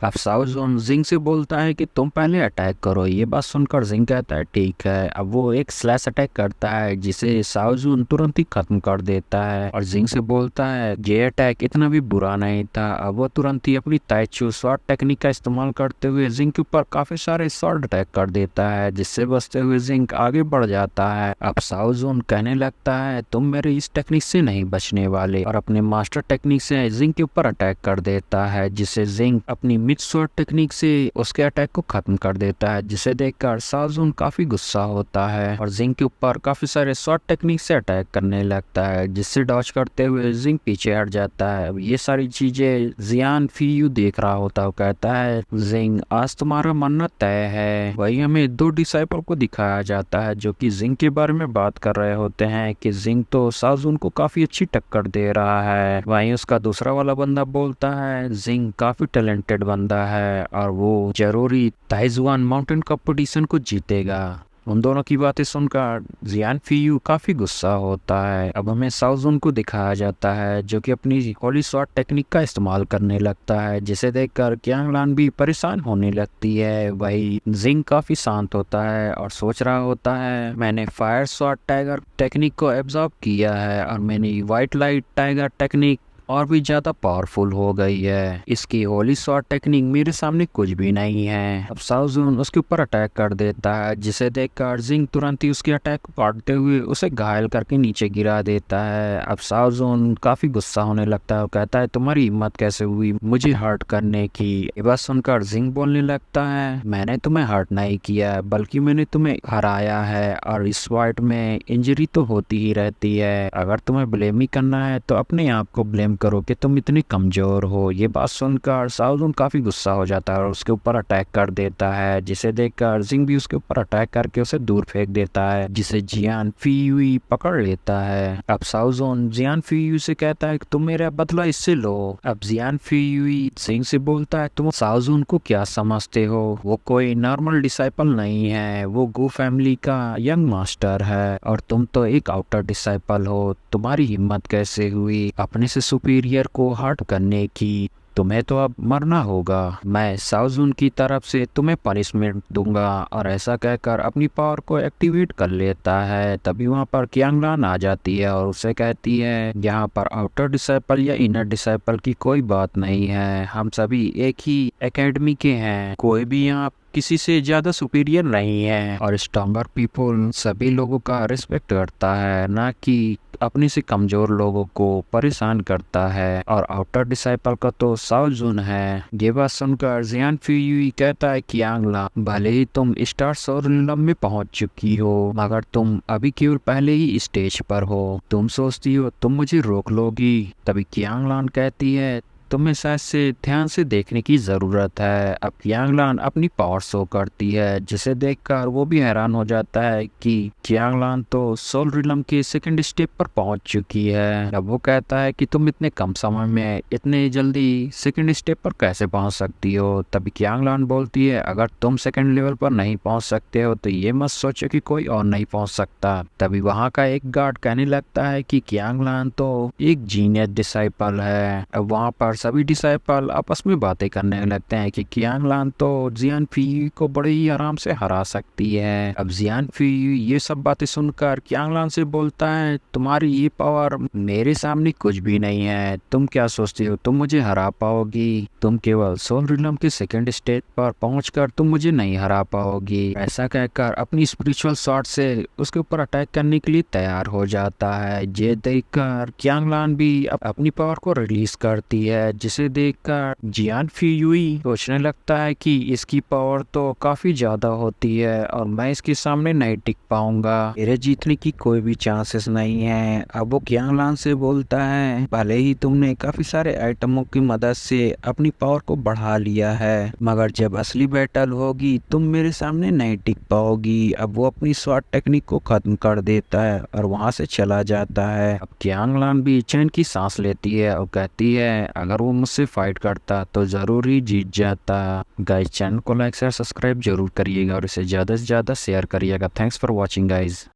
अब साओ जुन जिंग से बोलता है कि तुम पहले अटैक करो। ये बात सुनकर जिंग कहता है ठीक है। अब वो एक स्लैश अटैक करता है जिसे साओ जुन तुरंत ही खत्म कर देता है और जिंग से बोलता है ये अटैक इतना भी बुरा नहीं था। अब वो तुरंत ही अपनी ताइचू शॉर्ट टेक्निक का इस्तेमाल करते हुए जिंग के ऊपर काफी सारे शॉर्ट अटैक कर देता है, जिससे बचते हुए जिंग आगे बढ़ जाता है। अब साओ जुन कहने लगता है तुम मेरे इस टेक्निक से नहीं बचने वाले और अपने मास्टर टेक्निक से जिंग के ऊपर अटैक कर देता है, जिसे जिंग अपनी मिड शॉट टेक्निक से उसके अटैक को खत्म कर देता है। जिसे देखकर साओ जुन काफी गुस्सा होता है और जिंग के ऊपर काफी सारे शॉर्ट टेक्निक से अटैक करने लगता है, जिससे डॉज करते हुए जिंग पीछे हट जाता है। अब ये सारी चीजें जियान फीयू देख रहा होता है। कहता है जिंग आज तुम्हारा मन्नत तय है। वही हमें दो डिसाइपल को दिखाया जाता है जो कि जिंग के बारे में बात कर रहे होते हैं कि जिंग तो साओ जुन को काफी अच्छी टक्कर दे रहा है। वहीं उसका दूसरा वाला बंदा बोलता है जिंग काफी टैलेंटेड बंदा है और वो जरूरी ताइजुआन माउंटेन कंपटीशन को जीतेगा। उन दोनों की बातें सुनकर जियान फीयू काफी गुस्सा होता है। अब हमें साओ जुन को दिखाया जाता है जो कि अपनी होली शॉट टेक्निक का इस्तेमाल करने लगता है, जिसे देखकर क्यांगलान भी परेशान होने लगती है। वही जिंग काफी शांत होता है और सोच रहा होता है मैंने फायर शॉट टाइगर टेक्निक को एब्जॉर्ब किया है और मैंने व्हाइट लाइट टाइगर टेक्निक और भी ज्यादा पावरफुल हो गई है। इसकी होली शॉट टेक्निक मेरे सामने कुछ भी नहीं है। अब साओ जुन उसके ऊपर अटैक कर देता है, जिसे देखकर जिंग तुरंत ही उसके अटैक को काटते हुए उसे घायल करके नीचे गिरा देता है। अब साओ जुन काफी गुस्सा होने लगता है और कहता है तुम्हारी हिम्मत कैसे हुई मुझे हर्ट करने की। ये बात सुनकर जिंग बोलने लगता है मैंने तुम्हें हर्ट नहीं किया बल्कि मैंने तुम्हें हराया है और इस फाइट में इंजरी तो होती ही रहती है। अगर तुम्हें ब्लेम ही करना है तो अपने आप को ब्लेम करो कि तुम इतनी कमजोर हो। ये बात सुनकर साओ जुन काफी गुस्सा हो जाता है और उसके ऊपर अटैक कर देता है, जिसे देखकर जिंग भी उसके ऊपर अटैक करके उसे दूर फेंक देता है, जिसे जियान फीयू पकड़ लेता है। अब साओ जुन जियान फीयू से कहता है कि तुम मेरा बदला इससे लो। अब जियान फीयू जिंग से बोलता है तुम साओ जुन को क्या समझते हो, वो कोई नॉर्मल डिसाइपल नहीं है, वो गो फैमिली का यंग मास्टर है और तुम तो एक आउटर डिसाइपल हो। तुम्हारी हिम्मत कैसे हुई अपने से सुपीरियर को हर्ट करने की। तुम्हें तो अब मरना होगा। मैं साओ जुन की तरफ से तुम्हें पनिशमेंट दूंगा। और ऐसा कहकर अपनी पावर को एक्टिवेट कर लेता है। तभी वहाँ पर क्यांगलान आ जाती है और उसे कहती है यहाँ पर आउटर डिसाइपल या इनर डिसाइपल की कोई बात नहीं है, हम सभी एक ही एकेडमी के हैं, कोई भी यहाँ किसी से ज्यादा सुपीरियर नहीं है और स्ट्रॉन्गर पीपल सभी लोगों का रिस्पेक्ट करता है, ना कि अपने से कमजोर लोगों को परेशान करता है। और आउटर डिसाइपल का तो साओ जुन है। ये बात सुनकर जियान फीयू कहता है कि यांगला भले ही तुम स्टार सोलम में पहुंच चुकी हो मगर तुम अभी केवल पहले ही स्टेज पर हो। तुम सोचती हो तुम मुझे रोक लोगी। तभी क्यांगलान कहती है तुम्हें शायद से ध्यान से देखने की जरूरत है। अब क्यांगलान अपनी पावर शो करती है, जिसे देखकर वो भी हैरान हो जाता है कि क्यांगलान तो सोल रिलम के सेकंड स्टेप पर पहुंच चुकी है। अब वो कहता है कि तुम इतने कम समय में इतने जल्दी सेकंड स्टेप पर कैसे पहुंच सकती हो। तभी क्यांगलान बोलती है अगर तुम सेकंड लेवल पर नहीं पहुंच सकते हो तो ये मत सोचो कि कोई और नहीं पहुंच सकता। तभी वहां का एक गार्ड कहने लगता है कि क्यांगलान तो एक जीनियस डिसाइपल है। अब वहां पर सभी डिसाइपल आपस में बातें करने लगते हैं कि क्यांगलान तो जियान फीयू को बड़े ही आराम से हरा सकती है। अब जियान फीयू ये सब बातें सुनकर क्यांगलान से बोलता है तुम्हारी ये पावर मेरे सामने कुछ भी नहीं है। तुम क्या सोचती हो तुम मुझे हरा पाओगी? तुम केवल सोल रिलम के सेकंड स्टेज पर पहुंचकर तुम मुझे नहीं हरा पाओगी। ऐसा कहकर अपनी स्पिरिचुअल शॉट से उसके ऊपर अटैक करने के लिए तैयार हो जाता है। ये देखकर क्यांगलान भी अपनी पावर को रिलीज करती है, जिसे देखकर जियान फीयू सोचने लगता है कि इसकी पावर तो काफी ज्यादा होती है और मैं इसके सामने नहीं टिक पाऊंगा, मेरे जीतने की कोई भी चांसेस नहीं है। अब वो क्यांगलान से बोलता है भले ही तुमने काफी सारे आइटमों की मदद से अपनी पावर को बढ़ा लिया है मगर जब असली बैटल होगी तुम मेरे सामने नहीं टिक पाओगी। अब वो अपनी शॉट टेक्निक को खत्म कर देता है और वहां से चला जाता है। अब क्यांगलान भी चैन की सांस लेती है और कहती है अगर वो मुझसे फाइट करता तो जरूर ही जीत जाता। गाइस चैनल को लाइक शेयर सब्सक्राइब जरूर करिएगा और इसे ज्यादा से ज्यादा शेयर करिएगा। Thanks for watching guys.